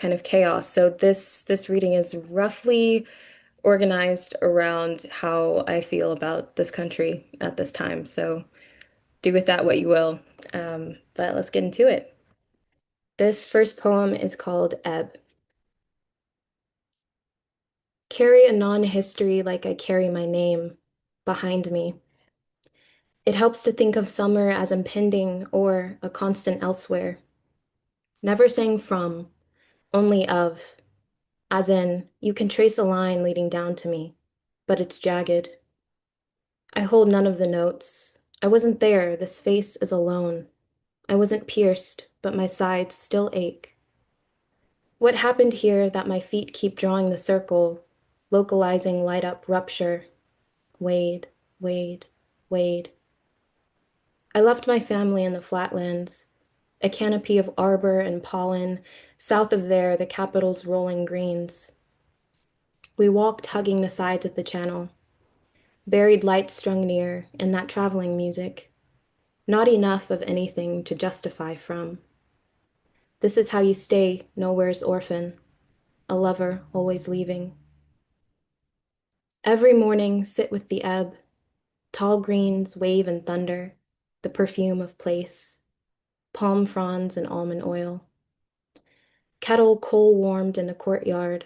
kind of chaos. So this reading is roughly organized around how I feel about this country at this time. So do with that what you will. But let's get into it. This first poem is called Ebb. Carry a non-history like I carry my name behind me. It helps to think of summer as impending or a constant elsewhere. Never saying from, only of, as in, you can trace a line leading down to me, but it's jagged. I hold none of the notes. I wasn't there, this face is alone. I wasn't pierced, but my sides still ache. What happened here that my feet keep drawing the circle, localizing light up rupture? Wade, wade, wade. I left my family in the flatlands, a canopy of arbor and pollen, south of there, the capital's rolling greens. We walked hugging the sides of the channel, buried lights strung near, and that traveling music. Not enough of anything to justify from. This is how you stay nowhere's orphan, a lover always leaving. Every morning sit with the ebb, tall greens wave and thunder, the perfume of place, palm fronds and almond oil. Kettle coal warmed in the courtyard,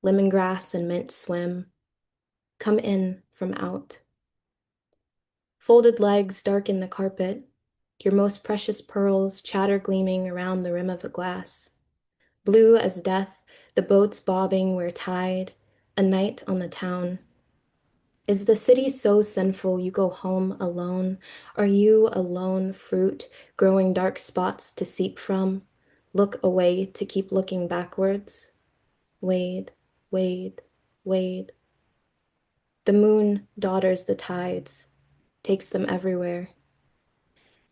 lemongrass and mint swim. Come in from out. Folded legs darken the carpet, your most precious pearls chatter gleaming around the rim of a glass. Blue as death, the boats bobbing where tide, a night on the town. Is the city so sinful you go home alone? Are you a lone fruit, growing dark spots to seep from? Look away to keep looking backwards? Wade, wade, wade. The moon daughters the tides, takes them everywhere.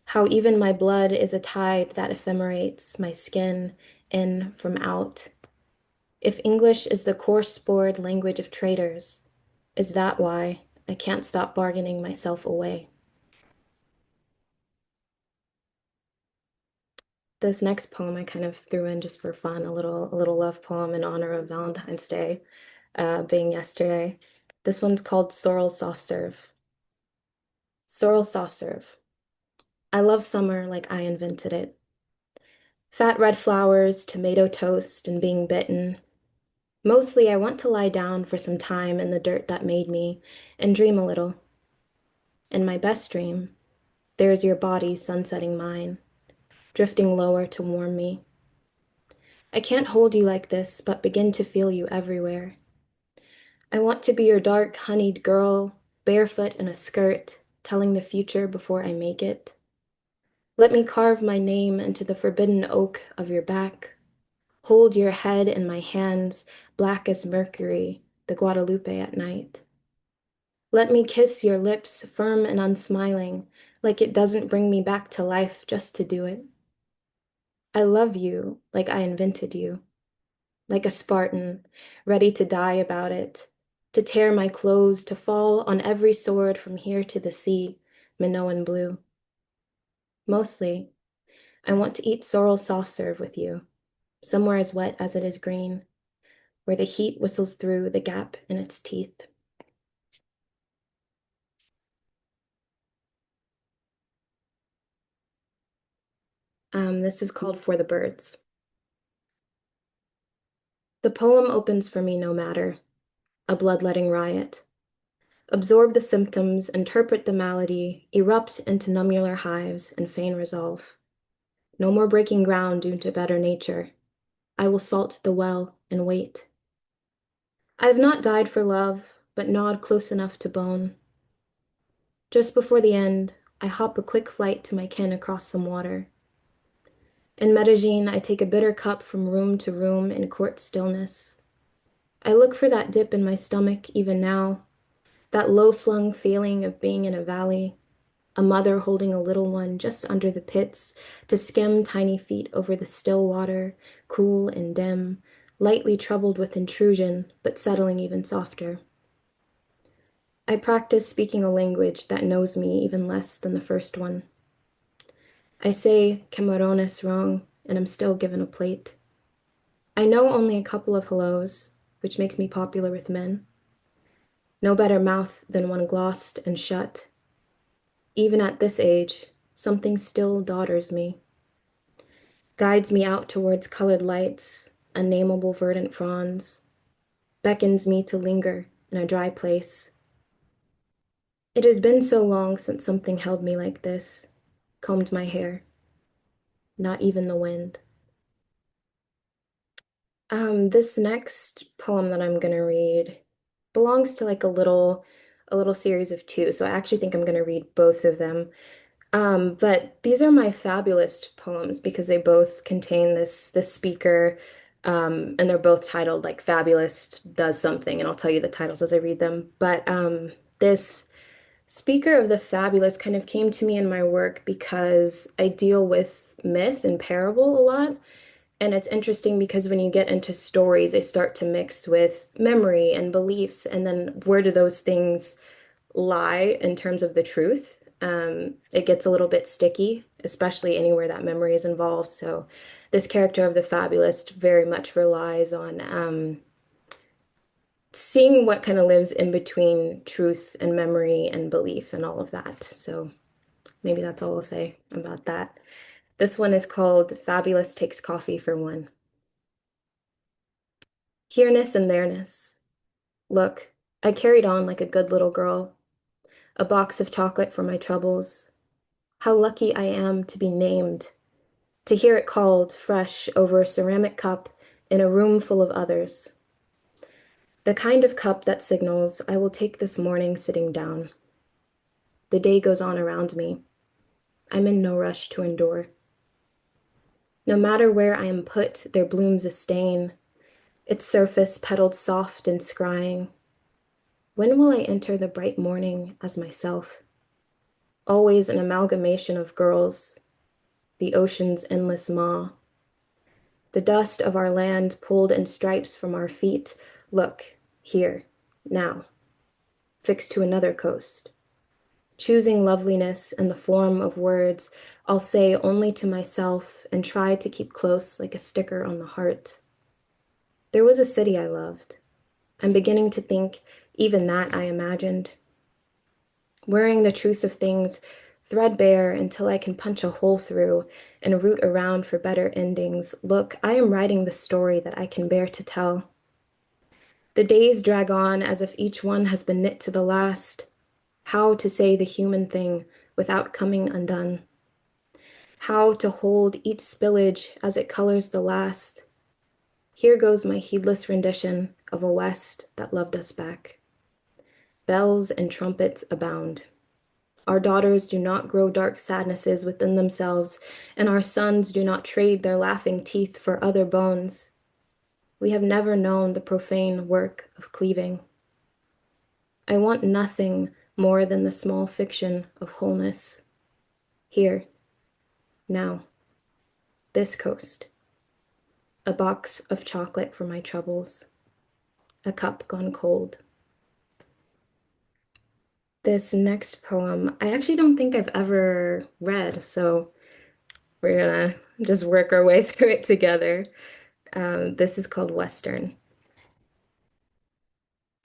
How even my blood is a tide that ephemerates my skin in from out. If English is the coarse-spored language of traitors, is that why I can't stop bargaining myself away? This next poem I kind of threw in just for fun, a little love poem in honor of Valentine's Day, being yesterday. This one's called Sorrel Soft Serve. Sorrel Soft Serve. I love summer like I invented it. Fat red flowers, tomato toast, and being bitten. Mostly I want to lie down for some time in the dirt that made me and dream a little. In my best dream, there's your body sunsetting mine, drifting lower to warm me. I can't hold you like this, but begin to feel you everywhere. I want to be your dark, honeyed girl, barefoot in a skirt, telling the future before I make it. Let me carve my name into the forbidden oak of your back. Hold your head in my hands, black as mercury, the Guadalupe at night. Let me kiss your lips, firm and unsmiling, like it doesn't bring me back to life just to do it. I love you like I invented you, like a Spartan, ready to die about it, to tear my clothes, to fall on every sword from here to the sea, Minoan blue. Mostly, I want to eat sorrel soft serve with you, somewhere as wet as it is green, where the heat whistles through the gap in its teeth. This is called For the Birds. The poem opens for me no matter, a bloodletting riot. Absorb the symptoms, interpret the malady, erupt into nummular hives, and feign resolve. No more breaking ground due to better nature. I will salt the well and wait. I have not died for love, but gnawed close enough to bone. Just before the end, I hop a quick flight to my kin across some water. In Medellin, I take a bitter cup from room to room in court stillness. I look for that dip in my stomach even now, that low-slung feeling of being in a valley, a mother holding a little one just under the pits to skim tiny feet over the still water, cool and dim, lightly troubled with intrusion, but settling even softer. I practice speaking a language that knows me even less than the first one. I say camarones wrong, and I'm still given a plate. I know only a couple of hellos, which makes me popular with men. No better mouth than one glossed and shut. Even at this age, something still daughters me, guides me out towards colored lights, unnameable verdant fronds, beckons me to linger in a dry place. It has been so long since something held me like this, combed my hair, not even the wind. This next poem that I'm gonna read belongs to like a little series of two, so I actually think I'm gonna read both of them. But these are my fabulous poems because they both contain this speaker, and they're both titled like Fabulous does something, and I'll tell you the titles as I read them. But this speaker of the fabulous kind of came to me in my work because I deal with myth and parable a lot. And it's interesting because when you get into stories, they start to mix with memory and beliefs. And then where do those things lie in terms of the truth? It gets a little bit sticky, especially anywhere that memory is involved. So this character of the fabulist very much relies on seeing what kind of lives in between truth and memory and belief and all of that. So maybe that's all I'll say about that. This one is called Fabulous Takes Coffee for One. Here-ness and there-ness. Look, I carried on like a good little girl, a box of chocolate for my troubles. How lucky I am to be named, to hear it called fresh over a ceramic cup in a room full of others. The kind of cup that signals I will take this morning sitting down. The day goes on around me. I'm in no rush to endure. No matter where I am put, there blooms a stain, its surface petaled soft and scrying. When will I enter the bright morning as myself? Always an amalgamation of girls, the ocean's endless maw. The dust of our land pulled in stripes from our feet. Look, here, now, fixed to another coast. Choosing loveliness in the form of words I'll say only to myself and try to keep close like a sticker on the heart. There was a city I loved. I'm beginning to think even that I imagined. Wearing the truth of things threadbare until I can punch a hole through and root around for better endings. Look, I am writing the story that I can bear to tell. The days drag on as if each one has been knit to the last. How to say the human thing without coming undone. How to hold each spillage as it colors the last. Here goes my heedless rendition of a West that loved us back. Bells and trumpets abound. Our daughters do not grow dark sadnesses within themselves, and our sons do not trade their laughing teeth for other bones. We have never known the profane work of cleaving. I want nothing more than the small fiction of wholeness. Here, now, this coast. A box of chocolate for my troubles. A cup gone cold. This next poem, I actually don't think I've ever read, so we're gonna just work our way through it together. This is called Western.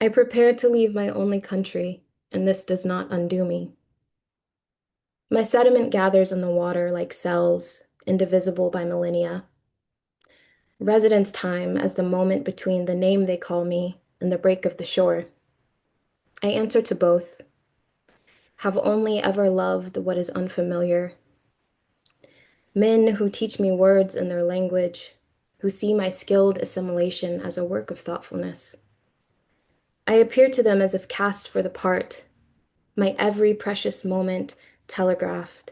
I prepare to leave my only country, and this does not undo me. My sediment gathers in the water like cells, indivisible by millennia. Residence time as the moment between the name they call me and the break of the shore. I answer to both. Have only ever loved what is unfamiliar. Men who teach me words in their language, who see my skilled assimilation as a work of thoughtfulness. I appear to them as if cast for the part, my every precious moment telegraphed,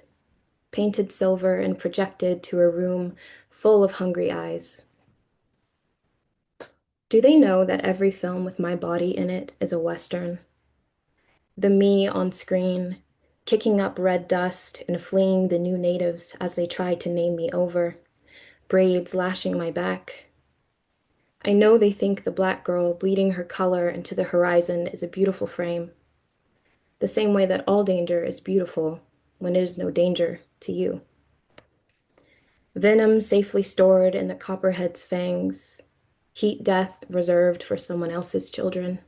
painted silver and projected to a room full of hungry eyes. Do they know that every film with my body in it is a Western? The me on screen, kicking up red dust and fleeing the new natives as they try to name me over, braids lashing my back. I know they think the black girl bleeding her color into the horizon is a beautiful frame, the same way that all danger is beautiful when it is no danger to you. Venom safely stored in the copperhead's fangs, heat death reserved for someone else's children.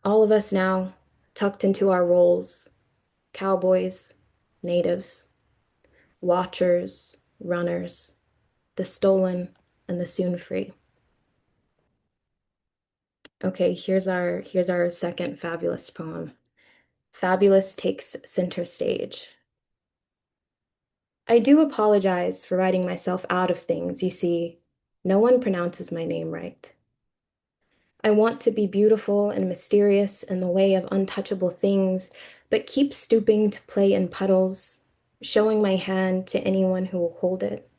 All of us now tucked into our roles, cowboys, natives, watchers, runners, the stolen and the soon free. Okay, here's our second fabulous poem. Fabulous takes center stage. I do apologize for writing myself out of things. You see, no one pronounces my name right. I want to be beautiful and mysterious in the way of untouchable things, but keep stooping to play in puddles, showing my hand to anyone who will hold it.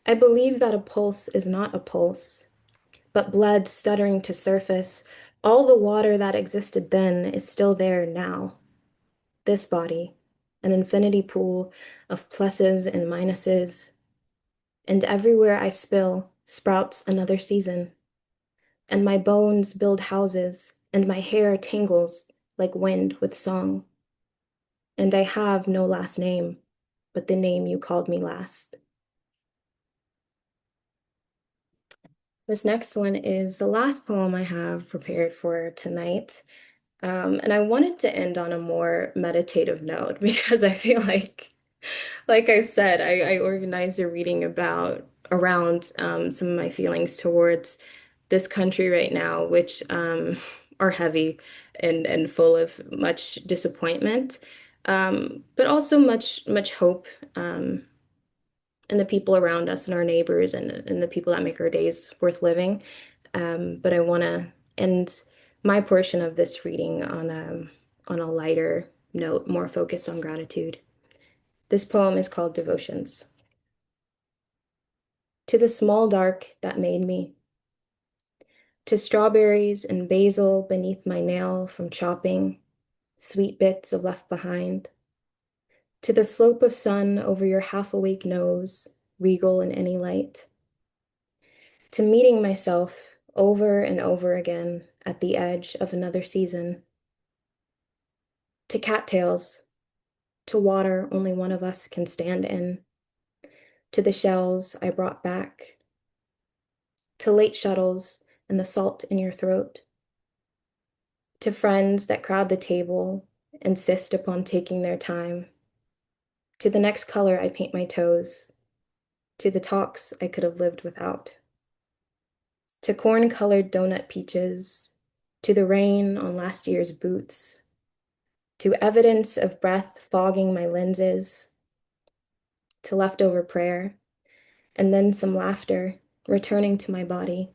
I believe that a pulse is not a pulse, but blood stuttering to surface. All the water that existed then is still there now. This body, an infinity pool of pluses and minuses, and everywhere I spill sprouts another season, and my bones build houses, and my hair tangles like wind with song. And I have no last name, but the name you called me last. This next one is the last poem I have prepared for tonight. And I wanted to end on a more meditative note because I feel like I said, I organized a reading about around some of my feelings towards this country right now, which are heavy and full of much disappointment, but also much hope in the people around us and our neighbors and the people that make our days worth living. But I want to end my portion of this reading on a lighter note, more focused on gratitude. This poem is called Devotions. To the small dark that made me, to strawberries and basil beneath my nail from chopping, sweet bits of left behind, to the slope of sun over your half-awake nose, regal in any light, to meeting myself over and over again at the edge of another season, to cattails, to water only one of us can stand in, to the shells I brought back, to late shuttles and the salt in your throat, to friends that crowd the table, insist upon taking their time, to the next color I paint my toes, to the talks I could have lived without, to corn-colored donut peaches, to the rain on last year's boots, to evidence of breath fogging my lenses, to leftover prayer, and then some laughter returning to my body,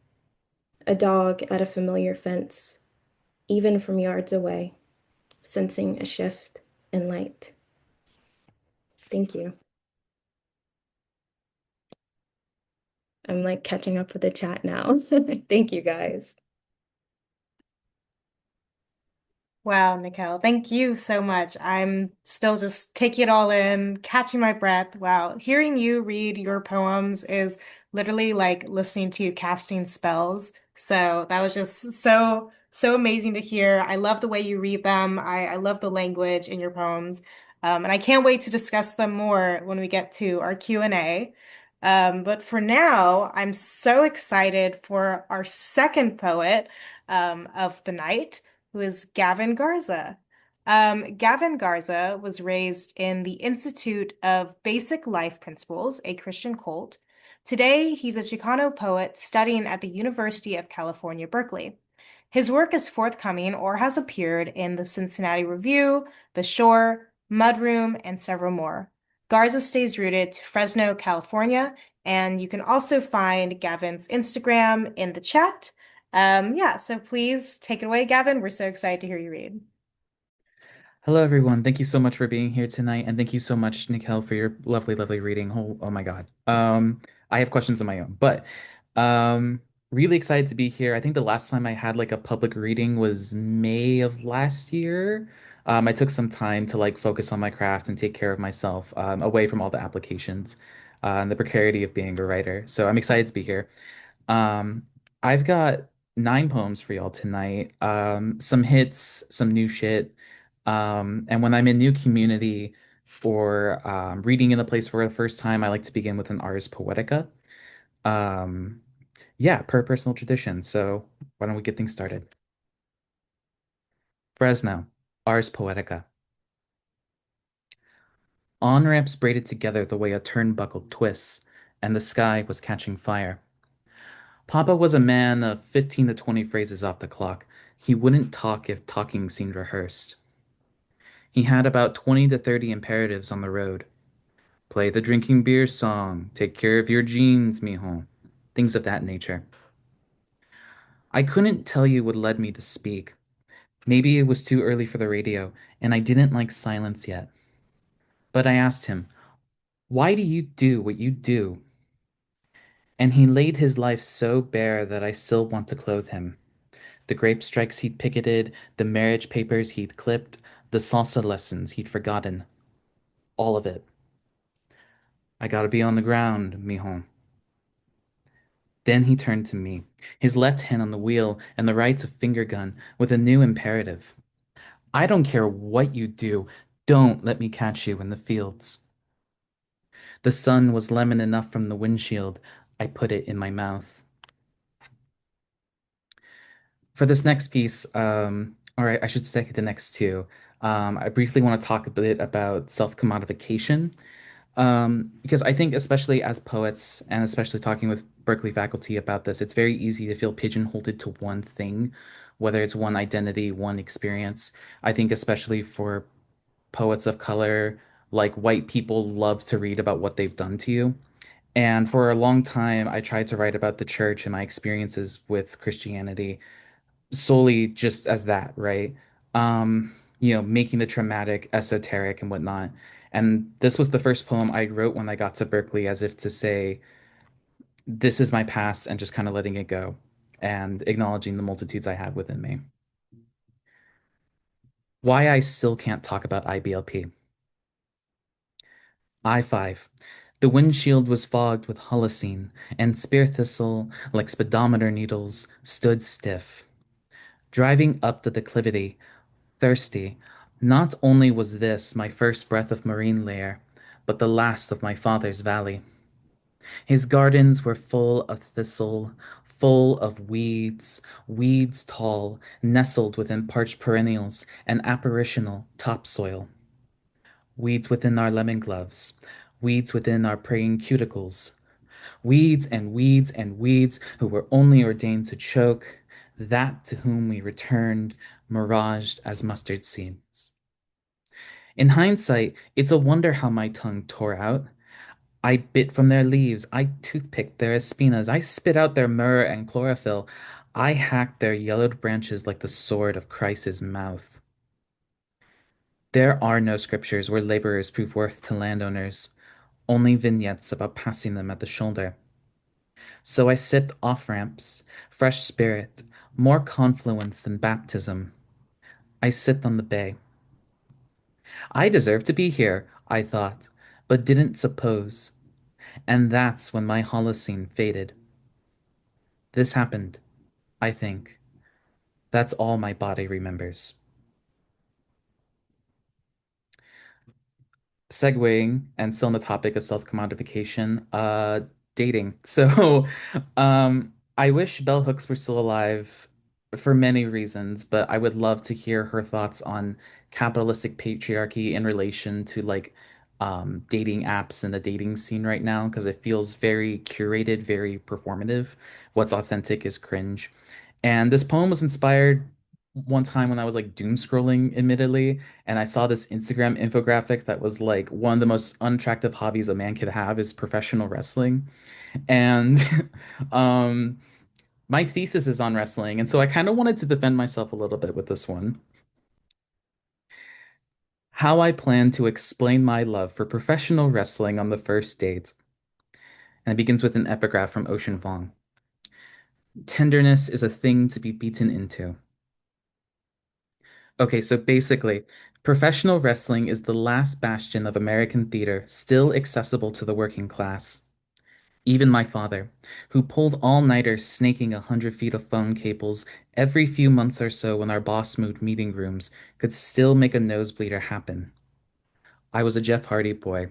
a dog at a familiar fence, even from yards away, sensing a shift in light. Thank you. I'm like catching up with the chat now. Thank you guys. Wow, Nikelle, thank you so much. I'm still just taking it all in, catching my breath. Wow, hearing you read your poems is literally like listening to you casting spells. So that was just so amazing to hear. I love the way you read them. I love the language in your poems. And I can't wait to discuss them more when we get to our Q&A. But for now, I'm so excited for our second poet of the night, who is Gavin Garza. Gavin Garza was raised in the Institute of Basic Life Principles, a Christian cult. Today, he's a Chicano poet studying at the University of California, Berkeley. His work is forthcoming or has appeared in the Cincinnati Review, The Shore, MudRoom, and several more. Garza stays rooted to Fresno, California, and you can also find Gavin's Instagram in the chat. Yeah, so please take it away, Gavin. We're so excited to hear you read. Hello, everyone. Thank you so much for being here tonight, and thank you so much, Nikelle, for your lovely reading. Oh my God. I have questions of my own, but um, really excited to be here. I think the last time I had like a public reading was May of last year. I took some time to like focus on my craft and take care of myself, away from all the applications, and the precarity of being a writer. So I'm excited to be here. Um, I've got 9 poems for y'all tonight. Some hits, some new shit. And when I'm in new community or reading in the place for the first time, I like to begin with an Ars Poetica. Um, Yeah, per personal tradition. So why don't we get things started? Fresno, Ars Poetica. On-ramps braided together the way a turnbuckle twists, and the sky was catching fire. Papa was a man of 15 to 20 phrases off the clock. He wouldn't talk if talking seemed rehearsed. He had about 20 to 30 imperatives on the road. Play the drinking beer song, take care of your jeans, mijo. Things of that nature. I couldn't tell you what led me to speak. Maybe it was too early for the radio, and I didn't like silence yet. But I asked him, why do you do what you do? And he laid his life so bare that I still want to clothe him. The grape strikes he'd picketed, the marriage papers he'd clipped, the salsa lessons he'd forgotten. All of it. I gotta be on the ground, mijo. Then he turned to me, his left hand on the wheel and the right's a finger gun, with a new imperative. I don't care what you do, don't let me catch you in the fields. The sun was lemon enough from the windshield. I put it in my mouth. For this next piece, all right, I should stick at the next two. I briefly want to talk a bit about self-commodification, because I think, especially as poets, and especially talking with Berkeley faculty about this, it's very easy to feel pigeonholed to one thing, whether it's one identity, one experience. I think, especially for poets of color, like white people love to read about what they've done to you. And for a long time, I tried to write about the church and my experiences with Christianity solely just as that, right? Making the traumatic, esoteric, and whatnot. And this was the first poem I wrote when I got to Berkeley, as if to say, this is my past, and just kind of letting it go and acknowledging the multitudes I have within me. Why I still can't talk about IBLP. I-5. The windshield was fogged with holocene, and spear thistle, like speedometer needles, stood stiff. Driving up the declivity, thirsty, not only was this my first breath of marine lair, but the last of my father's valley. His gardens were full of thistle, full of weeds, weeds tall, nestled within parched perennials and apparitional topsoil. Weeds within our lemon gloves, weeds within our praying cuticles, weeds and weeds and weeds who were only ordained to choke that to whom we returned, miraged as mustard seeds. In hindsight, it's a wonder how my tongue tore out. I bit from their leaves, I toothpicked their espinas, I spit out their myrrh and chlorophyll, I hacked their yellowed branches like the sword of Christ's mouth. There are no scriptures where laborers prove worth to landowners, only vignettes about passing them at the shoulder. So I sipped off ramps, fresh spirit, more confluence than baptism. I sipped on the bay. I deserve to be here, I thought, but didn't suppose. And that's when my Holocene faded. This happened, I think. That's all my body remembers. Segueing and still on the topic of self-commodification, dating. So, I wish Bell Hooks were still alive for many reasons, but I would love to hear her thoughts on capitalistic patriarchy in relation to dating apps and the dating scene right now, because it feels very curated, very performative. What's authentic is cringe. And this poem was inspired one time when I was like doom scrolling, admittedly, and I saw this Instagram infographic that was like one of the most unattractive hobbies a man could have is professional wrestling. And um my thesis is on wrestling, and so I kind of wanted to defend myself a little bit with this one. How I plan to explain my love for professional wrestling on the first date. And it begins with an epigraph from Ocean Vuong. Tenderness is a thing to be beaten into. Okay, so basically, professional wrestling is the last bastion of American theater still accessible to the working class. Even my father, who pulled all-nighters snaking 100 feet of phone cables every few months or so when our boss moved meeting rooms, could still make a nosebleeder happen. I was a Jeff Hardy boy,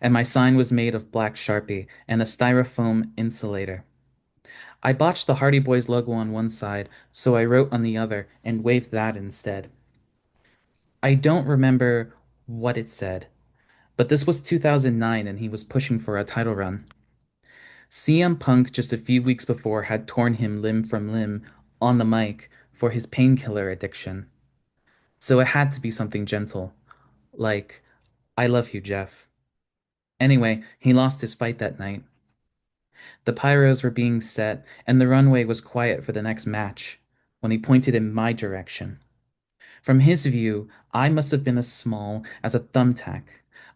and my sign was made of black Sharpie and a styrofoam insulator. I botched the Hardy Boys logo on one side, so I wrote on the other and waved that instead. I don't remember what it said, but this was 2009 and he was pushing for a title run. CM Punk just a few weeks before had torn him limb from limb on the mic for his painkiller addiction. So it had to be something gentle, like, I love you, Jeff. Anyway, he lost his fight that night. The pyros were being set, and the runway was quiet for the next match when he pointed in my direction. From his view, I must have been as small as a thumbtack,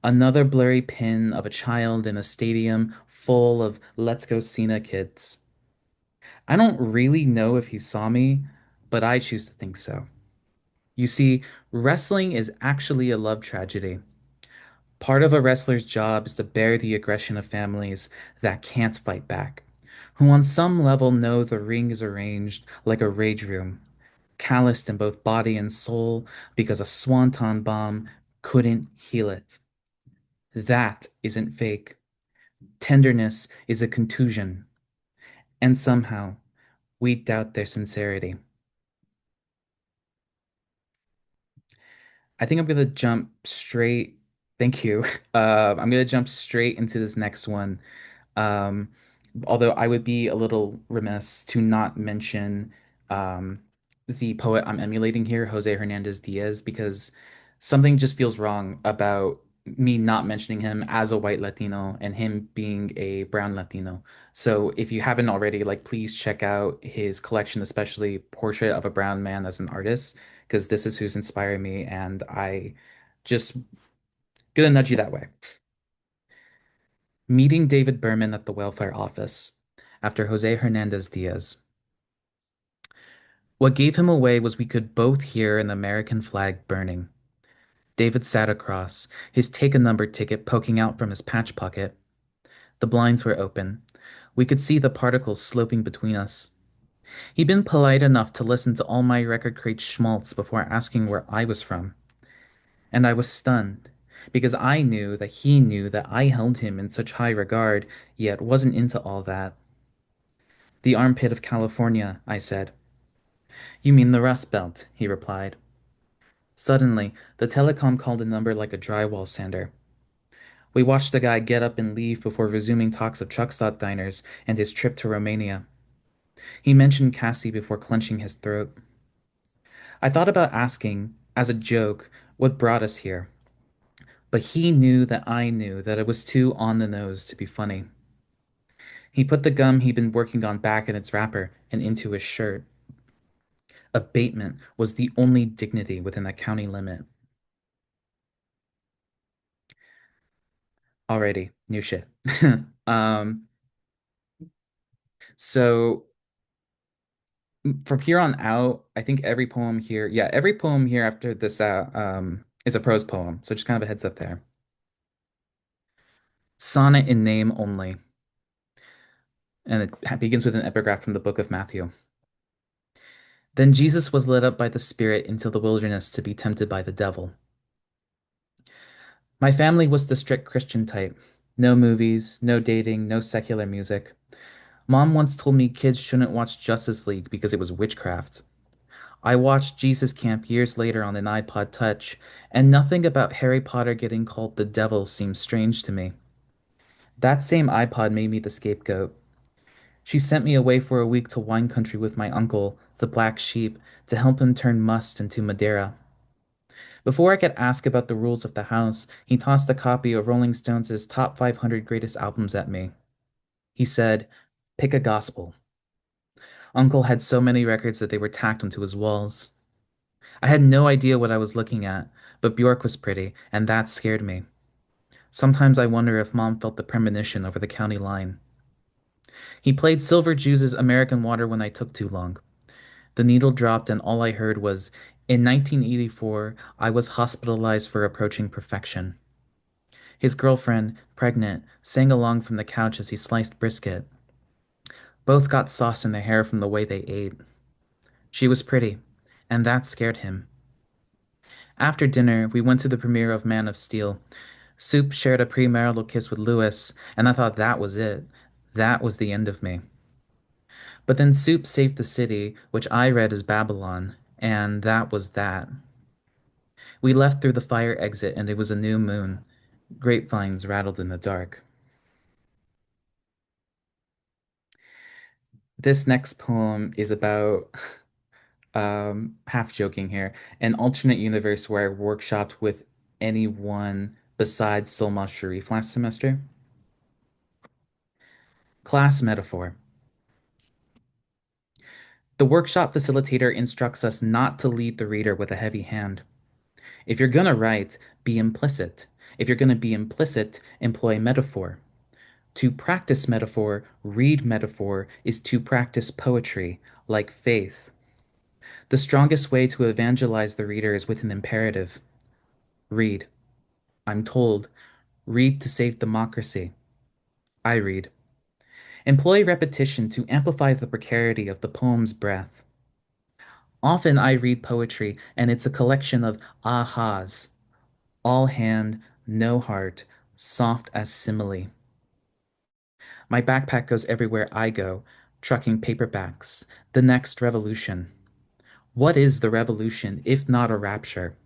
another blurry pin of a child in a stadium full of Let's Go Cena kids. I don't really know if he saw me, but I choose to think so. You see, wrestling is actually a love tragedy. Part of a wrestler's job is to bear the aggression of families that can't fight back, who on some level know the ring is arranged like a rage room, calloused in both body and soul because a swanton bomb couldn't heal it. That isn't fake. Tenderness is a contusion, and somehow we doubt their sincerity. I think I'm gonna jump straight. Thank you. I'm gonna jump straight into this next one. Um, Although I would be a little remiss to not mention um, the poet I'm emulating here, Jose Hernandez Diaz, because something just feels wrong about me not mentioning him as a white Latino and him being a brown Latino. So if you haven't already, like, please check out his collection, especially Portrait of a Brown Man as an Artist, because this is who's inspiring me, and I just gonna nudge you that way. Meeting David Berman at the welfare office after Jose Hernandez Diaz. What gave him away was we could both hear an American flag burning. David sat across, his take a number ticket poking out from his patch pocket. The blinds were open. We could see the particles sloping between us. He'd been polite enough to listen to all my record crate schmaltz before asking where I was from. And I was stunned, because I knew that he knew that I held him in such high regard, yet wasn't into all that. The armpit of California, I said. You mean the Rust Belt, he replied. Suddenly, the telecom called a number like a drywall sander. We watched the guy get up and leave before resuming talks of truck stop diners and his trip to Romania. He mentioned Cassie before clenching his throat. I thought about asking, as a joke, what brought us here, but he knew that I knew that it was too on the nose to be funny. He put the gum he'd been working on back in its wrapper and into his shirt. Abatement was the only dignity within that county limit. Alrighty, new shit. Um, so from here on out, I think every poem here, yeah, every poem here after this is a prose poem. So just kind of a heads up there. Sonnet in name only, and it begins with an epigraph from the book of Matthew. Then Jesus was led up by the Spirit into the wilderness to be tempted by the devil. My family was the strict Christian type. No movies, no dating, no secular music. Mom once told me kids shouldn't watch Justice League because it was witchcraft. I watched Jesus Camp years later on an iPod Touch, and nothing about Harry Potter getting called the devil seemed strange to me. That same iPod made me the scapegoat. She sent me away for a week to wine country with my uncle, the black sheep, to help him turn must into Madeira. Before I could ask about the rules of the house, he tossed a copy of Rolling Stones' top 500 greatest albums at me. He said, pick a gospel. Uncle had so many records that they were tacked onto his walls. I had no idea what I was looking at, but Bjork was pretty, and that scared me. Sometimes I wonder if Mom felt the premonition over the county line. He played Silver Jew's American Water when I took too long. The needle dropped, and all I heard was, in 1984, I was hospitalized for approaching perfection. His girlfriend, pregnant, sang along from the couch as he sliced brisket. Both got sauce in their hair from the way they ate. She was pretty, and that scared him. After dinner, we went to the premiere of Man of Steel. Soup shared a premarital kiss with Lewis, and I thought that was it. That was the end of me. But then Soup saved the city, which I read as Babylon, and that was that. We left through the fire exit, and it was a new moon. Grapevines rattled in the dark. This next poem is about, half joking here, an alternate universe where I workshopped with anyone besides Solma Sharif last semester. Class metaphor. The workshop facilitator instructs us not to lead the reader with a heavy hand. If you're gonna write, be implicit. If you're gonna be implicit, employ metaphor. To practice metaphor, read metaphor, is to practice poetry, like faith. The strongest way to evangelize the reader is with an imperative. Read. I'm told. Read to save democracy. I read. Employ repetition to amplify the precarity of the poem's breath. Often I read poetry, and it's a collection of ahas, all hand, no heart, soft as simile. My backpack goes everywhere I go, trucking paperbacks. The next revolution. What is the revolution if not a rapture?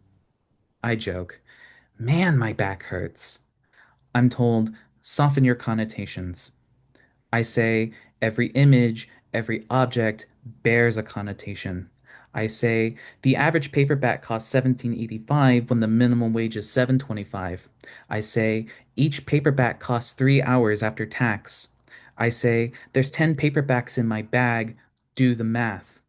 I joke. Man, my back hurts. I'm told, soften your connotations. I say, every image, every object bears a connotation. I say, the average paperback costs 17.85 when the minimum wage is 7.25. I say, each paperback costs 3 hours after tax. I say, there's 10 paperbacks in my bag, do the math.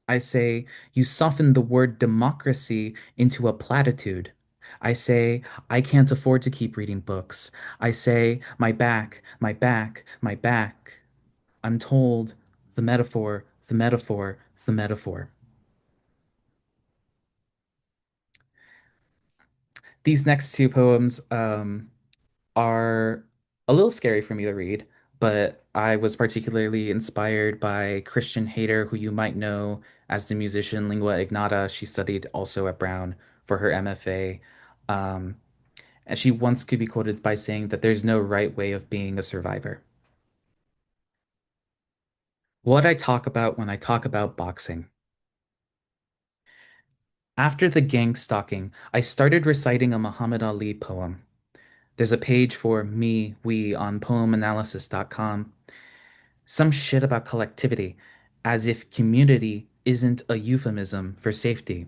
I say, you soften the word democracy into a platitude. I say, I can't afford to keep reading books. I say, my back, my back, my back. I'm told the metaphor, the metaphor, the metaphor. These next two poems are a little scary for me to read, but I was particularly inspired by Christian Hayter, who you might know as the musician Lingua Ignota. She studied also at Brown for her MFA. Um, and she once could be quoted by saying that there's no right way of being a survivor. What I talk about when I talk about boxing. After the gang stalking, I started reciting a Muhammad Ali poem. There's a page for me, we on poemanalysis.com. Some shit about collectivity, as if community isn't a euphemism for safety.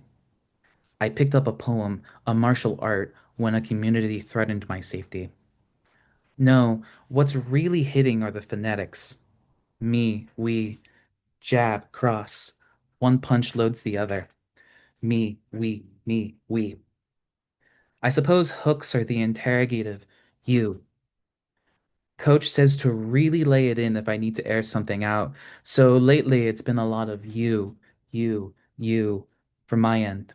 I picked up a poem, a martial art, when a community threatened my safety. No, what's really hitting are the phonetics. Me, we, jab, cross. One punch loads the other. Me, we, me, we. I suppose hooks are the interrogative. You. Coach says to really lay it in if I need to air something out. So lately it's been a lot of you, from my end.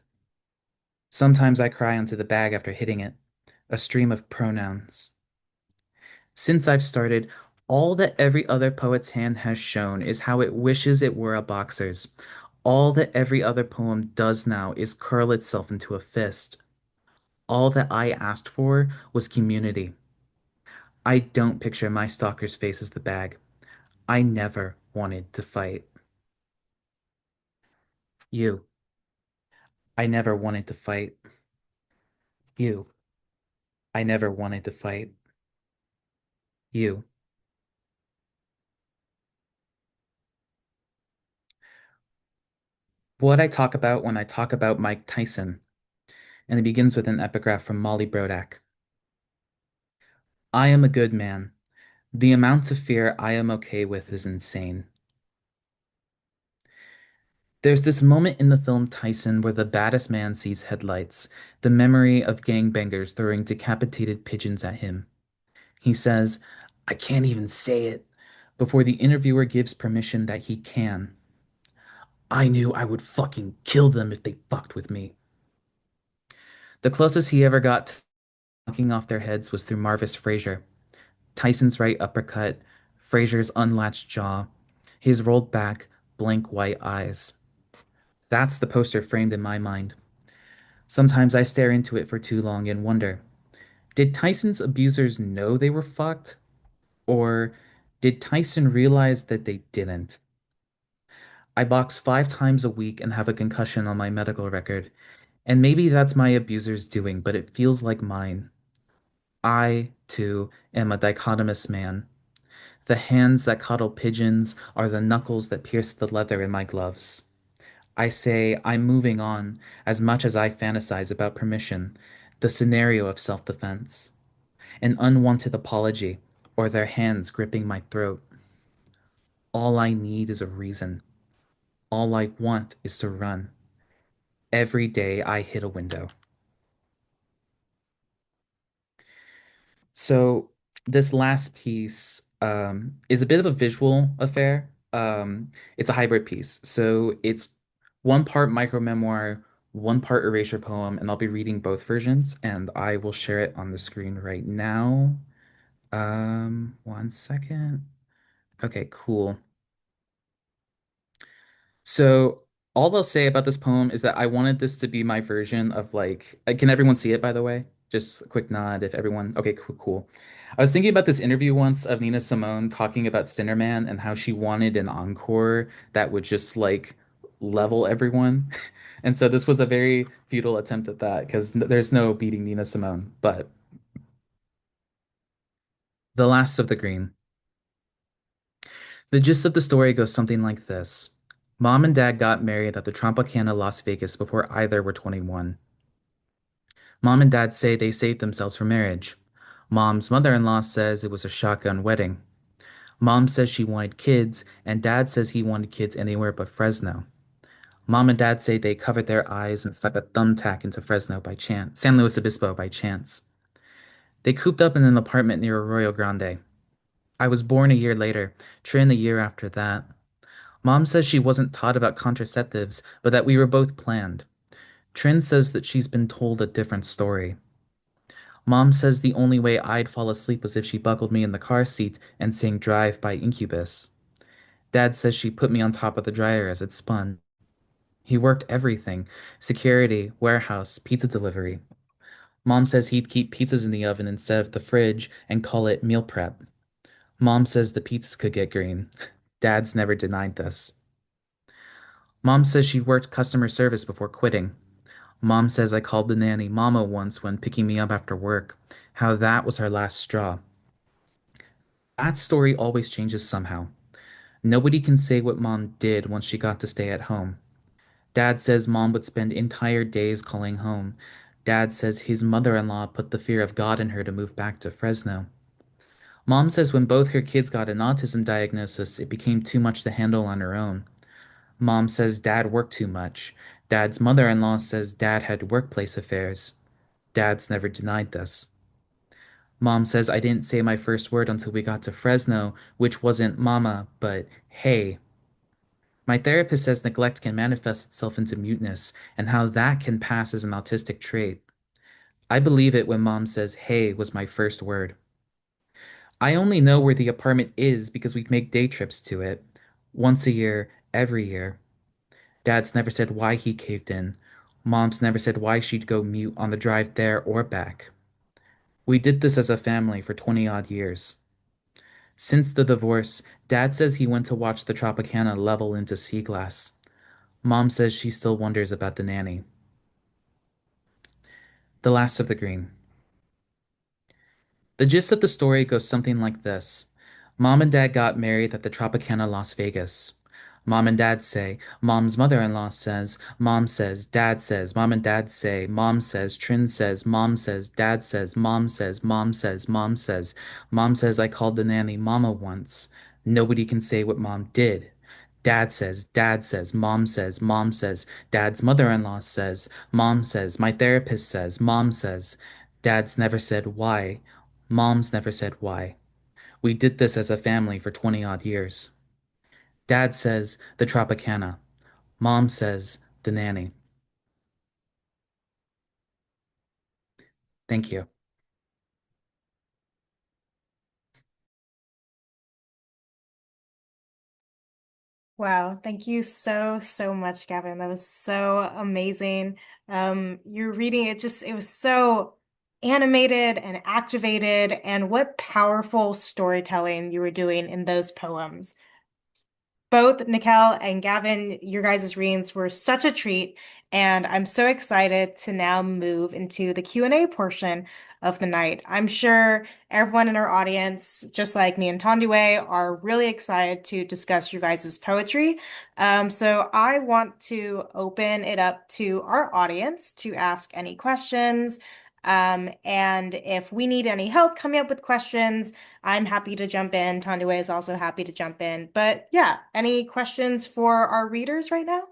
Sometimes I cry onto the bag after hitting it, a stream of pronouns. Since I've started, all that every other poet's hand has shown is how it wishes it were a boxer's. All that every other poem does now is curl itself into a fist. All that I asked for was community. I don't picture my stalker's face as the bag. I never wanted to fight. You. I never wanted to fight. You. I never wanted to fight. You. What I talk about when I talk about Mike Tyson, and it begins with an epigraph from Molly Brodak. I am a good man. The amount of fear I am okay with is insane. There's this moment in the film Tyson where the baddest man sees headlights, the memory of gangbangers throwing decapitated pigeons at him. He says, I can't even say it, before the interviewer gives permission that he can. I knew I would fucking kill them if they fucked with me. The closest he ever got to knocking off their heads was through Marvis Frazier. Tyson's right uppercut, Frazier's unlatched jaw, his rolled back, blank white eyes. That's the poster framed in my mind. Sometimes I stare into it for too long and wonder, did Tyson's abusers know they were fucked? Or did Tyson realize that they didn't? I box 5 times a week and have a concussion on my medical record. And maybe that's my abuser's doing, but it feels like mine. I, too, am a dichotomous man. The hands that coddle pigeons are the knuckles that pierce the leather in my gloves. I say I'm moving on as much as I fantasize about permission, the scenario of self-defense, an unwanted apology, or their hands gripping my throat. All I need is a reason. All I want is to run. Every day I hit a window. So this last piece is a bit of a visual affair. It's a hybrid piece. So it's one part micro memoir, one part erasure poem, and I'll be reading both versions, and I will share it on the screen right now. 1 second. Okay, cool. So all I'll say about this poem is that I wanted this to be my version of like, can everyone see it by the way? Just a quick nod if everyone, okay, cool, cool. I was thinking about this interview once of Nina Simone talking about Sinnerman and how she wanted an encore that would just like level everyone. And so this was a very futile attempt at that because there's no beating Nina Simone. But The Last of the Green. The gist of the story goes something like this. Mom and Dad got married at the Tropicana Las Vegas before either were 21. Mom and Dad say they saved themselves for marriage. Mom's mother-in-law says it was a shotgun wedding. Mom says she wanted kids, and Dad says he wanted kids anywhere but Fresno. Mom and Dad say they covered their eyes and stuck a thumbtack into Fresno by chance, San Luis Obispo by chance. They cooped up in an apartment near Arroyo Grande. I was born a year later, Trin a year after that. Mom says she wasn't taught about contraceptives, but that we were both planned. Trin says that she's been told a different story. Mom says the only way I'd fall asleep was if she buckled me in the car seat and sang Drive by Incubus. Dad says she put me on top of the dryer as it spun. He worked everything: security, warehouse, pizza delivery. Mom says he'd keep pizzas in the oven instead of the fridge and call it meal prep. Mom says the pizzas could get green. Dad's never denied this. Mom says she worked customer service before quitting. Mom says I called the nanny Mama once when picking me up after work. How that was her last straw. That story always changes somehow. Nobody can say what Mom did once she got to stay at home. Dad says Mom would spend entire days calling home. Dad says his mother-in-law put the fear of God in her to move back to Fresno. Mom says when both her kids got an autism diagnosis, it became too much to handle on her own. Mom says Dad worked too much. Dad's mother-in-law says Dad had workplace affairs. Dad's never denied this. Mom says I didn't say my first word until we got to Fresno, which wasn't mama, but hey. My therapist says neglect can manifest itself into muteness and how that can pass as an autistic trait. I believe it when Mom says hey was my first word. I only know where the apartment is because we make day trips to it. Once a year, every year. Dad's never said why he caved in. Mom's never said why she'd go mute on the drive there or back. We did this as a family for 20 odd years. Since the divorce, Dad says he went to watch the Tropicana level into sea glass. Mom says she still wonders about the nanny. The Last of the Green. The gist of the story goes something like this. Mom and Dad got married at the Tropicana Las Vegas. Mom and Dad say, Mom's mother-in-law says, Mom says, Dad says, Mom and Dad say, Mom says, Trin says, Mom says, Dad says, Mom says, Mom says, Mom says, Mom says I called the nanny Mama once. Nobody can say what Mom did. Dad says, Mom says, Dad's mother-in-law says, Mom says, my therapist says, Mom says. Dad's never said why. Mom's never said why. We did this as a family for 20 odd years. Dad says the Tropicana. Mom says the nanny. Thank you. Wow, thank you so, so much, Gavin. That was so amazing. Your reading, it was so animated and activated, and what powerful storytelling you were doing in those poems. Both Nikelle and Gavin, your guys' readings were such a treat, and I'm so excited to now move into the Q&A portion of the night. I'm sure everyone in our audience, just like me and Tondue, are really excited to discuss your guys' poetry. So I want to open it up to our audience to ask any questions. And if we need any help coming up with questions, I'm happy to jump in. Tondue is also happy to jump in. But yeah, any questions for our readers right now?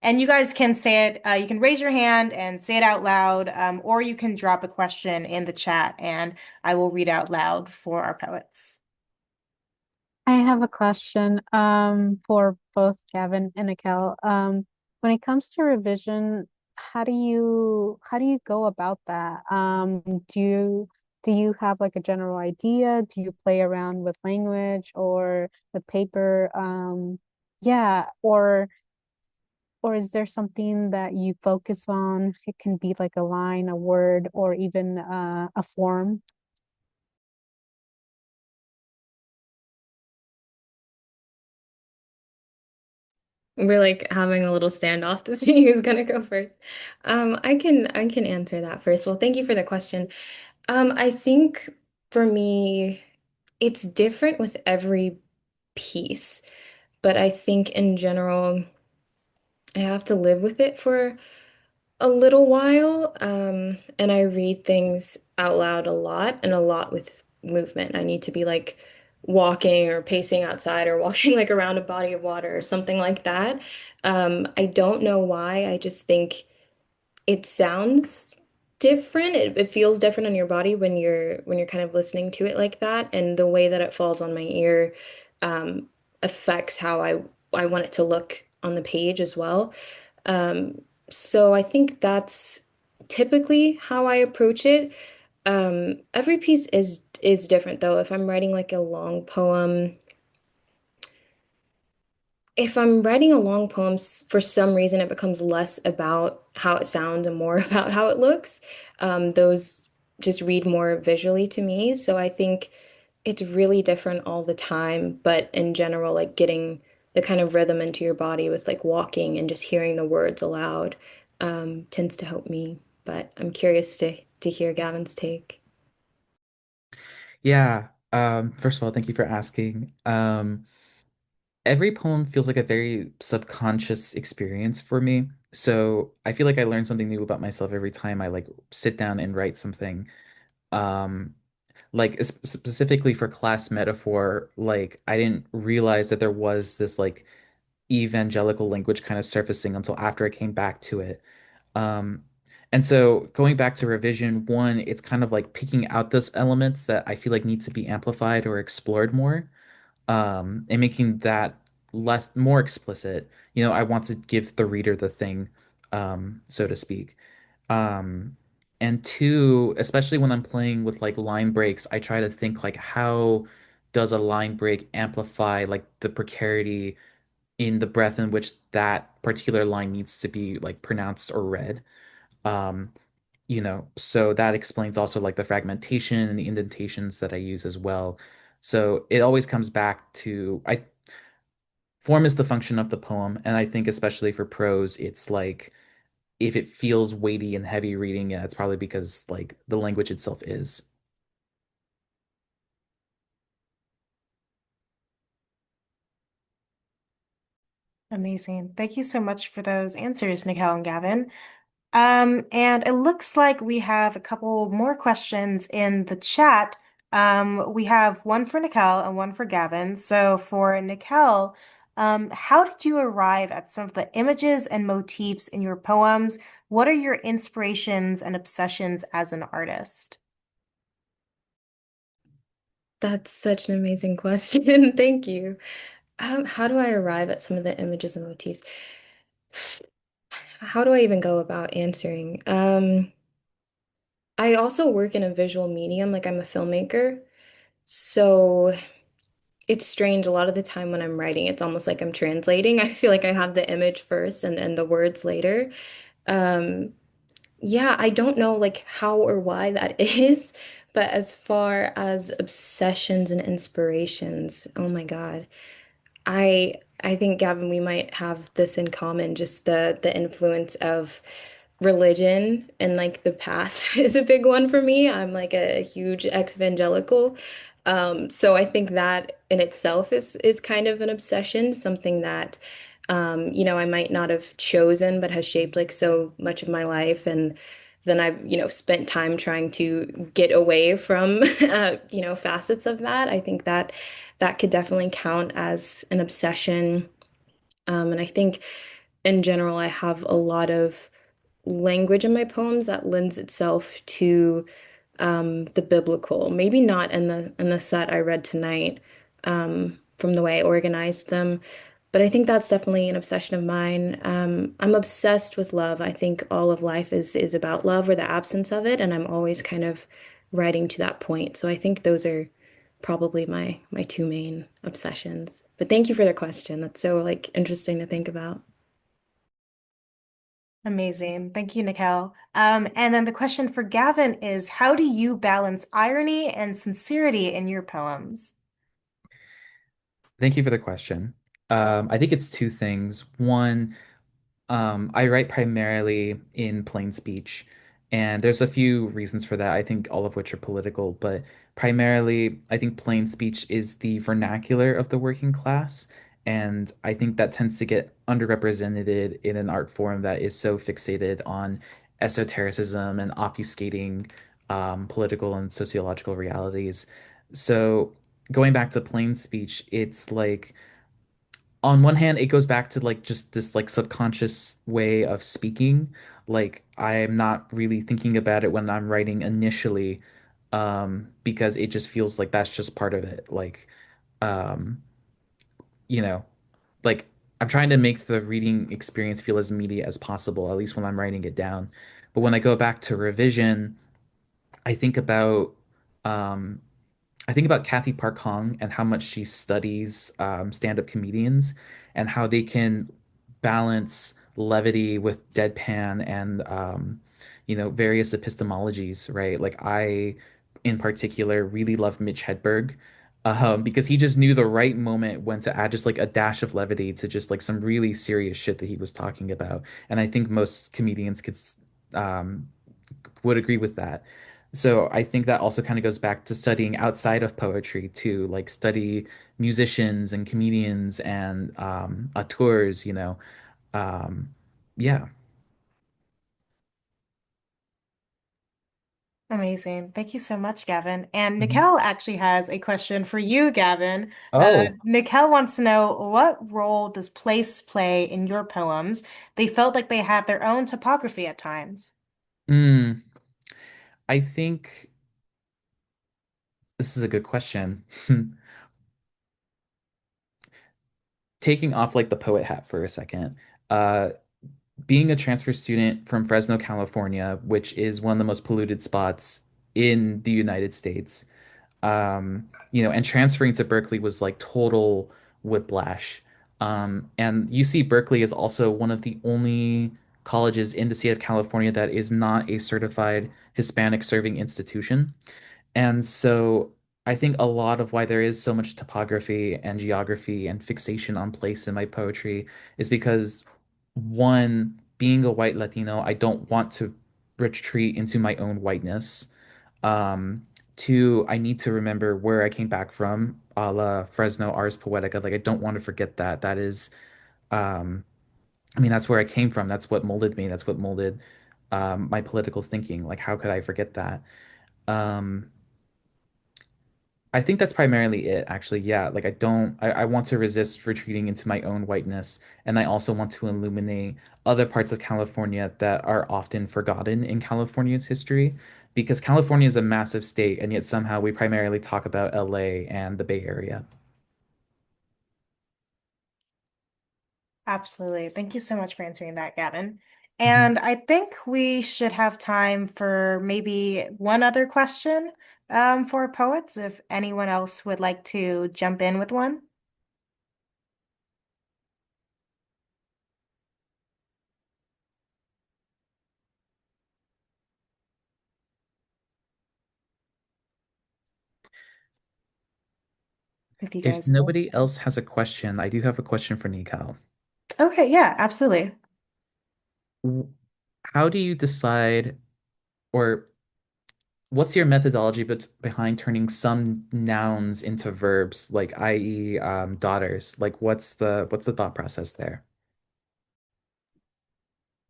And you guys can say it, you can raise your hand and say it out loud, or you can drop a question in the chat and I will read out loud for our poets. I have a question for both Gavin and Nikelle. When it comes to revision, how do you go about that? Do you have like a general idea? Do you play around with language or the paper? Yeah, or is there something that you focus on? It can be like a line, a word, or even a form. We're like having a little standoff to see who's gonna go first. I can answer that first. Well, thank you for the question. I think for me, it's different with every piece, but I think in general, I have to live with it for a little while. And I read things out loud a lot and a lot with movement. I need to be like walking or pacing outside or walking like around a body of water or something like that. I don't know why. I just think it sounds different. It feels different on your body when you're kind of listening to it like that, and the way that it falls on my ear um, affects how I want it to look on the page as well. So I think that's typically how I approach it. Every piece is different though. If I'm writing like a long poem, if I'm writing a long poem, for some reason it becomes less about how it sounds and more about how it looks. Those just read more visually to me. So I think it's really different all the time, but in general, like getting the kind of rhythm into your body with like walking and just hearing the words aloud tends to help me. But I'm curious to hear Gavin's take. Yeah. First of all, thank you for asking. Every poem feels like a very subconscious experience for me. So I feel like I learn something new about myself every time I like sit down and write something. Um, like specifically for class metaphor, like I didn't realize that there was this like evangelical language kind of surfacing until after I came back to it. Um, and so going back to revision one, it's kind of like picking out those elements that I feel like need to be amplified or explored more, and making that less more explicit. You know, I want to give the reader the thing, so to speak. Um, and two, especially when I'm playing with like line breaks, I try to think like how does a line break amplify like the precarity in the breath in which that particular line needs to be like pronounced or read. Um, so that explains also like the fragmentation and the indentations that I use as well. So it always comes back to I form is the function of the poem, and I think especially for prose, it's like if it feels weighty and heavy reading, yeah, it's probably because like the language itself is. Amazing. Thank you so much for those answers, Nikelle and Gavin. And it looks like we have a couple more questions in the chat. We have one for Nikelle and one for Gavin. So for Nikelle, how did you arrive at some of the images and motifs in your poems? What are your inspirations and obsessions as an artist? That's such an amazing question. Thank you. How do I arrive at some of the images and motifs? How do I even go about answering? I also work in a visual medium, like I'm a filmmaker. So it's strange. A lot of the time when I'm writing, it's almost like I'm translating. I feel like I have the image first and the words later. Um, yeah, I don't know like how or why that is, but as far as obsessions and inspirations, oh my God. I think Gavin, we might have this in common, just the influence of religion and like the past is a big one for me. I'm like a huge ex-evangelical. So I think that in itself is kind of an obsession, something that I might not have chosen, but has shaped like so much of my life. And then I've, spent time trying to get away from, facets of that. I think that that could definitely count as an obsession. And I think in general, I have a lot of language in my poems that lends itself to the biblical. Maybe not in the set I read tonight, from the way I organized them, but I think that's definitely an obsession of mine. I'm obsessed with love. I think all of life is about love or the absence of it, and I'm always kind of writing to that point. So I think those are probably my two main obsessions. But thank you for the question. That's so like interesting to think about. Amazing. Thank you, Nikelle. And then the question for Gavin is, how do you balance irony and sincerity in your poems? Thank you for the question. I think it's two things. One, I write primarily in plain speech, and there's a few reasons for that, I think all of which are political, but primarily, I think plain speech is the vernacular of the working class, and I think that tends to get underrepresented in an art form that is so fixated on esotericism and obfuscating political and sociological realities. So, going back to plain speech, it's like on one hand, it goes back to like just this like subconscious way of speaking. Like I'm not really thinking about it when I'm writing initially, because it just feels like that's just part of it. Like, um, you know, like I'm trying to make the reading experience feel as immediate as possible, at least when I'm writing it down. But when I go back to revision, I think about um, I think about Kathy Park Hong and how much she studies stand-up comedians and how they can balance levity with deadpan and various epistemologies, right? Like I, in particular, really love Mitch Hedberg. Because he just knew the right moment when to add just like a dash of levity to just like some really serious shit that he was talking about. And I think most comedians um, would agree with that. So I think that also kind of goes back to studying outside of poetry to like study musicians and comedians and auteurs. Um, yeah. Amazing. Thank you so much, Gavin. And Mhm. Nikelle actually has a question for you, Gavin. Oh, Nikelle wants to know, what role does place play in your poems? They felt like they had their own topography at times. mm, I think this is a good question. Taking off like the poet hat for a second. Uh, Being a transfer student from Fresno, California, which is one of the most polluted spots in the United States, and transferring to Berkeley was like total whiplash. And UC Berkeley is also one of the only colleges in the state of California that is not a certified Hispanic serving institution. And so I think a lot of why there is so much topography and geography and fixation on place in my poetry is because one, being a white Latino, I don't want to retreat into my own whiteness. Um, Two, I need to remember where I came back from, a la Fresno Ars Poetica. Like I don't want to forget that. That is, um, I mean, that's where I came from. That's what molded me. That's what molded my political thinking. Like, how could I forget that? Um, I think that's primarily it, actually. Yeah, like I want to resist retreating into my own whiteness. And I also want to illuminate other parts of California that are often forgotten in California's history. Because California is a massive state, and yet somehow we primarily talk about LA and the Bay Area. Absolutely. Thank you so much for answering that, Gavin. Mhm. And I think we should have time for maybe one other question for poets, if anyone else would like to jump in with one. if you If guys both. nobody else has a question, I do have a question for Nikelle. Okay, yeah, absolutely. W- How do you decide, or what's your methodology behind turning some nouns into verbs, like i.e., daughters? Like, what's the thought process there?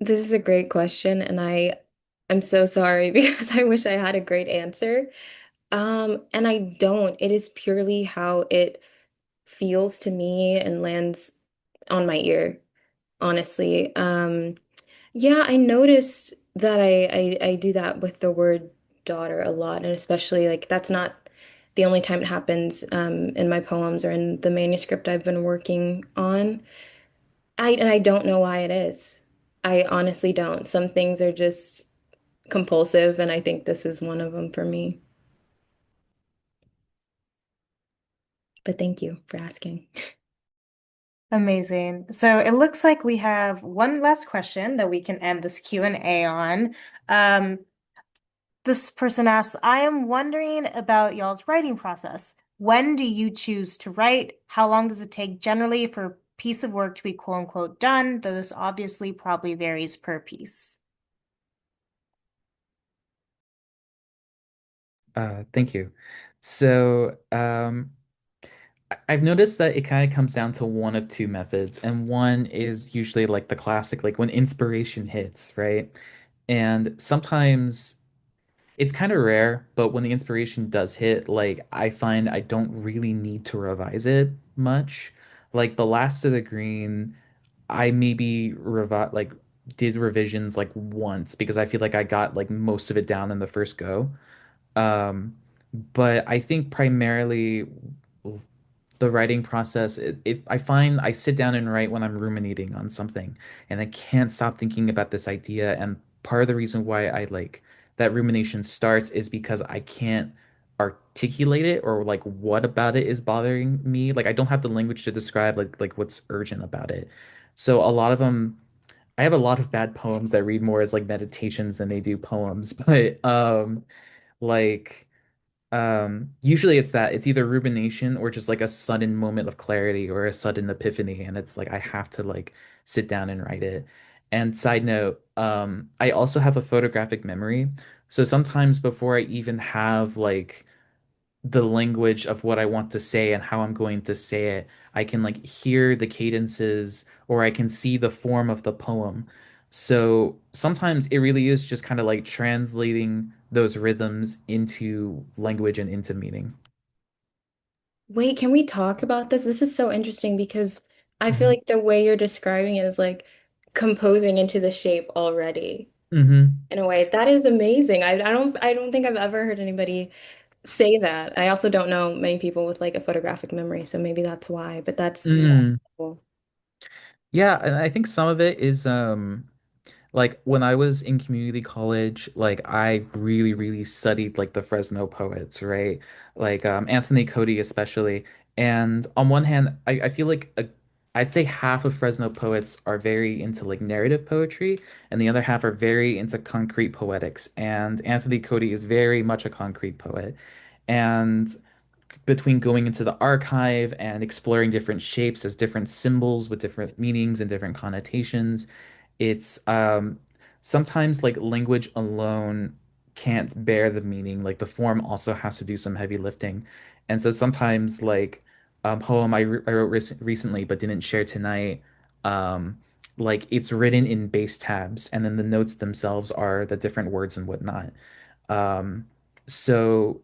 This is a great question, and I'm so sorry because I wish I had a great answer. And I don't. It is purely how it feels to me and lands on my ear, honestly. Yeah, I noticed that I do that with the word daughter a lot, and especially like that's not the only time it happens in my poems or in the manuscript I've been working on. I don't know why it is. I honestly don't. Some things are just compulsive, and I think this is one of them for me. But thank you for asking. Amazing. So it looks like we have one last question that we can end this Q&A on. Um, this person asks, I am wondering about y'all's writing process. When do you choose to write? How long does it take generally for a piece of work to be quote unquote done? Though this obviously probably varies per piece. Thank you. So, I've noticed that it kind of comes down to one of two methods, and one is usually like the classic, like when inspiration hits, right? And sometimes it's kind of rare, but when the inspiration does hit, like I find I don't really need to revise it much. Like The Last of the Green, I maybe like did revisions like once because I feel like I got like most of it down in the first go. Um, but I think primarily the writing process, I find I sit down and write when I'm ruminating on something, and I can't stop thinking about this idea. And part of the reason why I like that rumination starts is because I can't articulate it or like what about it is bothering me. Like I don't have the language to describe like what's urgent about it. So a lot of them, I have a lot of bad poems that read more as like meditations than they do poems, but like usually it's either rumination or just like a sudden moment of clarity or a sudden epiphany, and it's like I have to like sit down and write it. And side note, I also have a photographic memory, so sometimes before I even have like the language of what I want to say and how I'm going to say it, I can like hear the cadences or I can see the form of the poem. So sometimes it really is just kind of like translating those rhythms into language and into meaning. Wait, can we talk about this? This is so interesting because I feel Hmm. like the way you're describing it is like composing into the shape already Hmm. in a way. That is amazing. I don't think I've ever heard anybody say that. I also don't know many people with like a photographic memory, so maybe that's why, but that's Mm. cool. Yeah, and I think some of it is like when I was in community college, like I really, really studied like the Fresno poets, right? Like Anthony Cody especially. And on one hand, I feel like I'd say half of Fresno poets are very into like narrative poetry, and the other half are very into concrete poetics. And Anthony Cody is very much a concrete poet. And between going into the archive and exploring different shapes as different symbols with different meanings and different connotations, it's sometimes like language alone can't bear the meaning. Like the form also has to do some heavy lifting. And so sometimes like a poem I wrote recently but didn't share tonight, um, like it's written in base tabs and then the notes themselves are the different words and whatnot. Um, so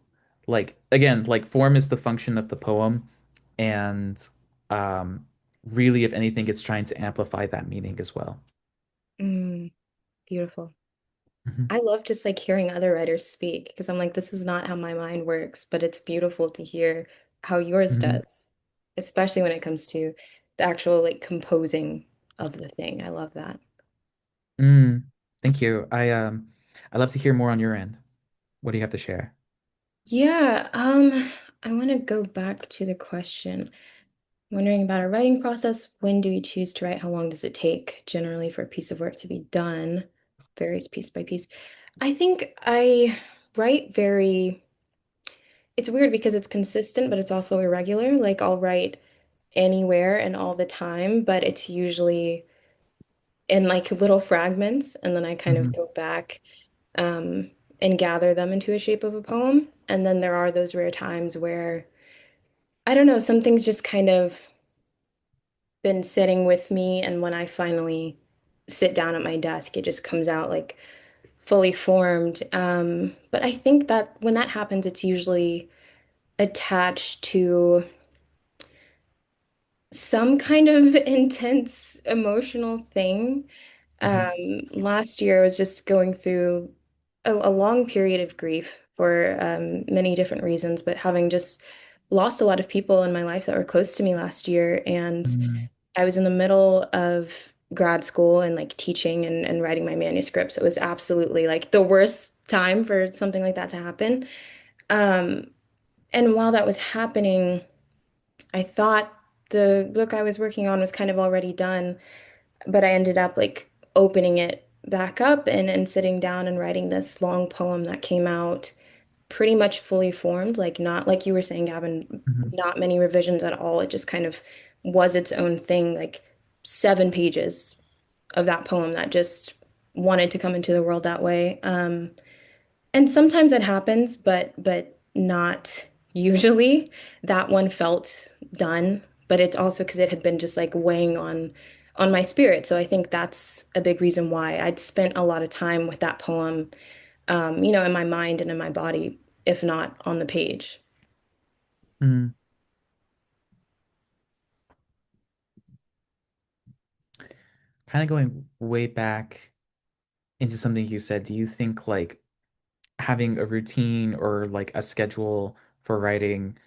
like again, like form is the function of the poem, and um, really, if anything, it's trying to amplify that meaning as well. Mm, beautiful. Mhm. I love just like hearing other writers speak because I'm like, this is not how my mind works, but it's beautiful to hear how yours Mhm. does, especially when it comes to the actual like composing of the thing. I love that. Mm, thank you. I love to hear more on your end. What do you have to share? Yeah, I want to go back to the question. Wondering about our writing process. When do we choose to write? How long does it take generally for a piece of work to be done? Varies piece by piece. I think I write very it's weird because it's consistent, but it's also irregular. Like I'll write anywhere and all the time, but it's usually in like little fragments, and then I kind of Hmm. go back um, and gather them into a shape of a poem. And then there are those rare times where I don't know, something's just kind of been sitting with me, and when I finally sit down at my desk, it just comes out like fully formed. But I think that when that happens, it's usually attached to some kind of intense emotional thing. Hmm. Last year, I was just going through a long period of grief for many different reasons, but having just lost a lot of people in my life that were close to me last year. And Hmm. I was in the middle of grad school and like teaching and writing my manuscripts. It was absolutely like the worst time for something like that to happen. Um, and while that was happening, I thought the book I was working on was kind of already done, but I ended up like opening it back up and sitting down and writing this long poem that came out pretty much fully formed, like not like you were saying, Gavin, Hmm. not many revisions at all. It just kind of was its own thing, like 7 pages of that poem that just wanted to come into the world that way. And sometimes it happens, but not usually. That one felt done, but it's also because it had been just like weighing on my spirit. So I think that's a big reason why I'd spent a lot of time with that poem, in my mind and in my body, if not on the page. Hmm. Kind of going way back into something you said, do you think like having a routine or like a schedule for writing,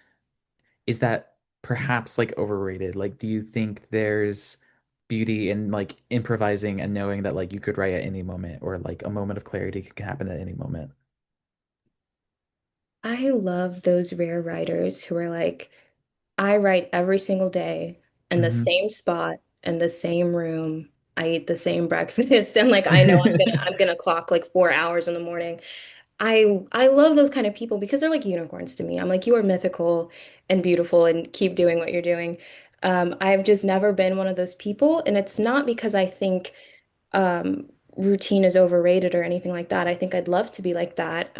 is that perhaps like overrated? Like, do you think there's beauty in like improvising and knowing that like you could write at any moment or like a moment of clarity could happen at any moment? I love those rare writers who are like, I write every single day in the Hmm. same spot in the same room. I eat the same breakfast and like I know I'm gonna clock like 4 hours in the morning. I love those kind of people because they're like unicorns to me. I'm like, you are mythical and beautiful and keep doing what you're doing. I've just never been one of those people, and it's not because I think routine is overrated or anything like that. I think I'd love to be like that,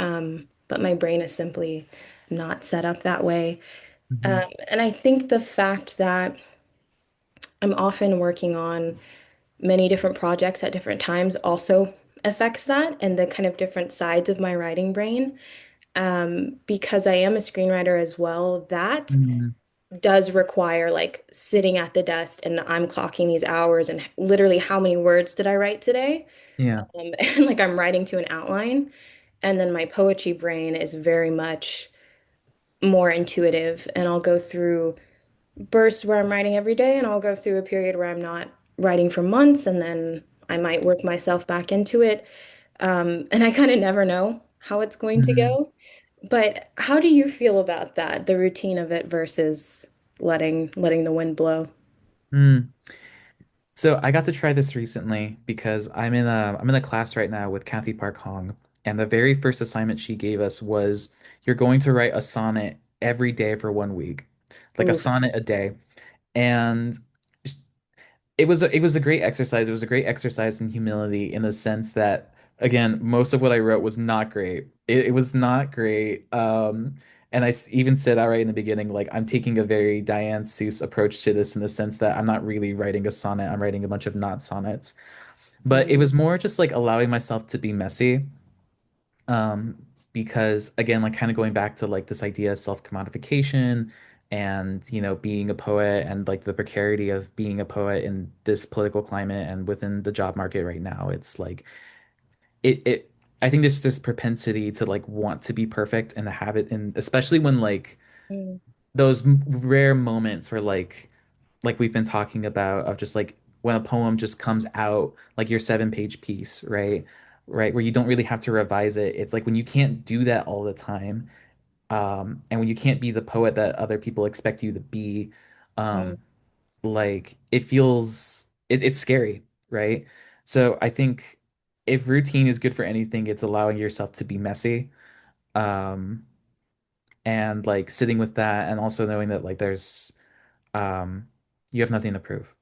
but my brain is simply not set up that way. Hmm. And I think the fact that I'm often working on many different projects at different times also affects that and the kind of different sides of my writing brain. Because I am a screenwriter as well, that Hmm. does require like sitting at the desk and I'm clocking these hours and literally how many words did I write today? Yeah. And like I'm writing to an outline. And then my poetry brain is very much more intuitive, and I'll go through bursts where I'm writing every day, and I'll go through a period where I'm not writing for months, and then I might work myself back into it. And I kind of never know how it's going to Hmm. go. But how do you feel about that, the routine of it versus letting the wind blow? Hmm. So I got to try this recently because I'm in a class right now with Kathy Park Hong, and the very first assignment she gave us was you're going to write a sonnet every day for 1 week, like a Ooh. sonnet a day. And it was a great exercise. It was a great exercise in humility in the sense that again, most of what I wrote was not great. It was not great. And even said outright in the beginning, like I'm taking a very Diane Seuss approach to this in the sense that I'm not really writing a sonnet. I'm writing a bunch of not sonnets. But Mm, it was more just like allowing myself to be messy. Um, because again, like kind of going back to like this idea of self-commodification and, being a poet and like the precarity of being a poet in this political climate and within the job market right now. It's like it I think there's this propensity to like want to be perfect and to have it, and especially when like mm, those rare moments where like we've been talking about of just like when a poem just comes out like your 7 page piece, right, where you don't really have to revise it. It's like when you can't do that all the time, and when you can't be the poet that other people expect you to be, mm, um like it's scary, right? So I think if routine is good for anything, it's allowing yourself to be messy, um and like sitting with that and also knowing that like there's um you have nothing to prove.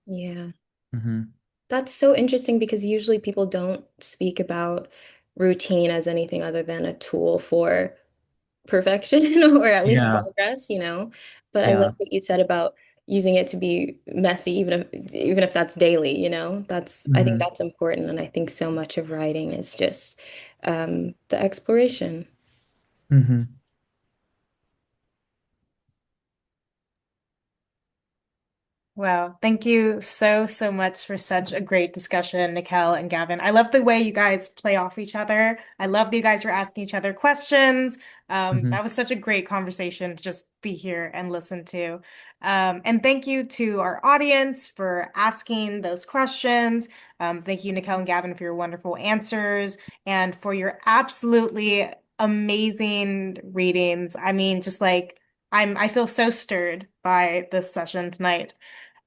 Yeah. Hmm. That's so interesting because usually people don't speak about routine as anything other than a tool for perfection or at least Yeah. progress, you know. But I like Yeah. what you said about using it to be messy, even if that's daily, you know. I think Hmm. that's important, and I think so much of writing is just the exploration. Hmm. Wow. Thank you so, so much for such a great discussion, Nikelle and Gavin. I love the way you guys play off each other. I love that you guys were asking each other questions. Hmm. That was such a great conversation to just be here and listen to. And thank you to our audience for asking those questions. Thank you, Nikelle and Gavin, for your wonderful answers and for your absolutely amazing readings. I mean, just like I feel so stirred by this session tonight.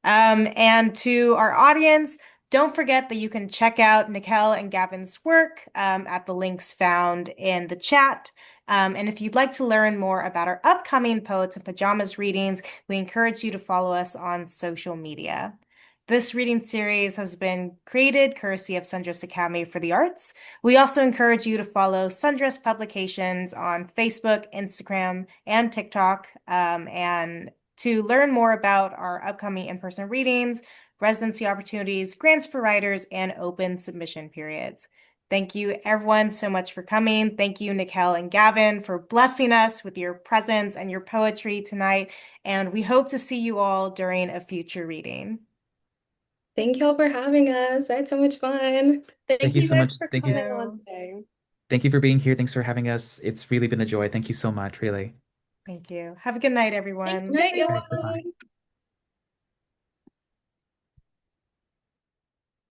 And to our audience, don't forget that you can check out Nikelle and Gavin's work at the links found in the chat. And if you'd like to learn more about our upcoming Poets and Pajamas readings, we encourage you to follow us on social media. This reading series has been created courtesy of Sundress Academy for the Arts. We also encourage you to follow Sundress Publications on Facebook, Instagram, and TikTok, and to learn more about our upcoming in-person readings, residency opportunities, grants for writers, and open submission periods. Thank you, everyone, so much for coming. Thank you, Nikelle and Gavin, for blessing us with your presence and your poetry tonight. And we hope to see you all during a future reading. Thank y'all for having us. I had so much fun. Thank Thank you you so guys much. for Thank you. coming on today. Thank you for being here. Thanks for having us. It's really been a joy. Thank you so much, really. Thank you. Have a good night, Good everyone. night, All right, y'all. bye-bye.